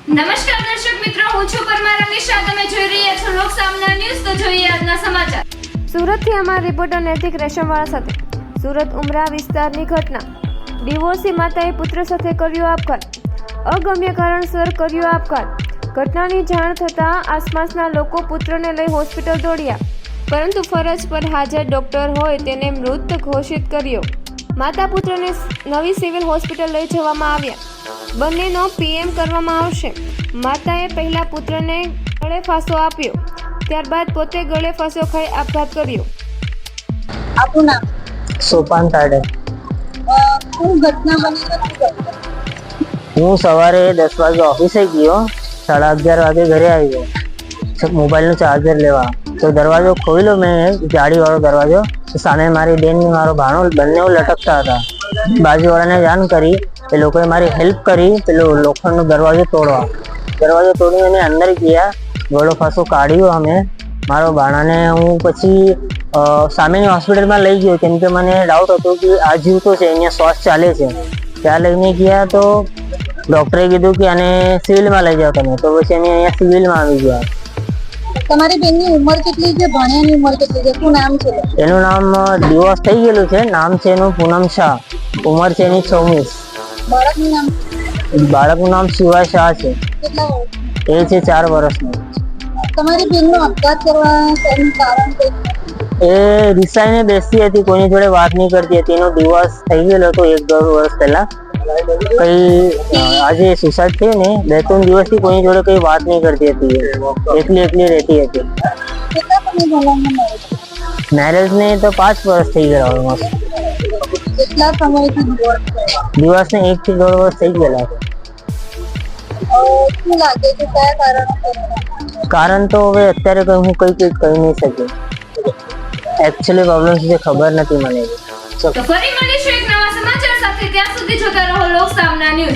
નમસ્કાર દર્શક મિત્રો, હું છું પરમાર અમીશા. તમે જોઈ રહ્યા છો લોક સામના ન્યૂઝ. તો જોઈએ આજના સમાચાર. સુરતથી અમારા રિપોર્ટર નૈતિક રેશમવાળા સાથે. સુરત ઉમરા વિસ્તારની ઘટના. ડિવોર્સી માતાએ પુત્ર સાથે કર્યો આપઘાત. અગમ્ય કારણસર કર્યો આપઘાત. ઘટનાની જાણ થતાં આસપાસના લોકો પુત્રને લઈ હોસ્પિટલ દોડ્યા, પરંતુ ફરજ પર હાજર ડોક્ટર હોય તેને મૃત ઘોષિત કર્યો. માતા પુત્રને નવી સિવિલ હોસ્પિટલ લઈ જવામાં આવ્યા. બંનેનો પીએમ કરવામાં આવશે. માતાએ પહેલા પુત્રને ગળે ફાંસો આપ્યો, ત્યારબાદ પોતે ગળે ફાંસો ખાઈ આપઘાત કર્યો. આપનું નામ? સોપાન તાડે. શું ઘટના બની હતી? હું સવારે 10 વાગે ઓફિસે ગયો, 11:30 વાગે ઘરે આવ્યો મોબાઈલનું ચાર્જર લેવા. તો દરવાજો ખોલ્યો મેં, જાળીવાળો દરવાજો. સામે મારી બેન ને મારો ભાણો બંને લટકતા હતા. બાજુવાળાને જાણ કરી, એ લોકોએ મારી હેલ્પ કરી પેલો લોખંડનો દરવાજો તોડવા. દરવાજો તોડીને અમે અંદર ગયા, ગળો ફાંસો કાઢ્યો અમે. મારો ભાણાને હું પછી સામેની હોસ્પિટલમાં લઈ ગયો, કેમ કે મને ડાઉટ હતો કે આ જીવતો છે, અહીંયા શ્વાસ ચાલે છે. ત્યાં લઈને ગયા તો ડૉક્ટરે કીધું કે આને સિવિલમાં લઈ જાઓ તમે. તો પછી અમે અહીંયા સિવિલમાં આવી ગયા. તમારી બેનની ઉંમર કેટલી છે? ભાણિયાની ઉંમર કેટલી છે? શું નામ છે? એનું નામ ડિવોર્સ થઈ ગયેલું છે. નામ છે એનું પૂનમ શાહ. ઉંમર છે એની 26. બાળકનું નામ? બાળકનું નામ શિવા શાહ છે. કેટલા વર્ષ? એ છે 4 વર્ષનું. તમારી બેનનો આપઘાત કરવાનું કારણ કઈ? એ રિસાઈને બેસતી હતી, કોઈની જોડે વાત નહીં કરતી હતી. એનો ડિવોર્સ થઈ ગયેલો હતો 1-2 વર્ષ પહેલા. કઈ આજે સુસાઇડ થઈ ને 2-3 દિવસથી કોઈની જોડે કઈ વાત નહીં કરતી હતી. એકલી રહેતી હતી. કેટલા સમય પહેલાનો મેરેજ ને તો 5 વર્ષ થઈ ગયા ઓલમોસ્ટ. કેટલા સમયથી દિવસને 1 થી 1.5 વર્ષ થઈ ગયેલા છે. શું લાગે છે કયા કારણ? કારણ તો હવે અત્યારે હું કહી નહીં શકું. એકચ્યુઅલી પ્રોબ્લેમ છે ખબર નથી મને. તો ફરી મળીશું એક નવા સમાચાર સાથે. ત્યાં સુધી જોતા રહો લોક સામના ન્યૂઝ.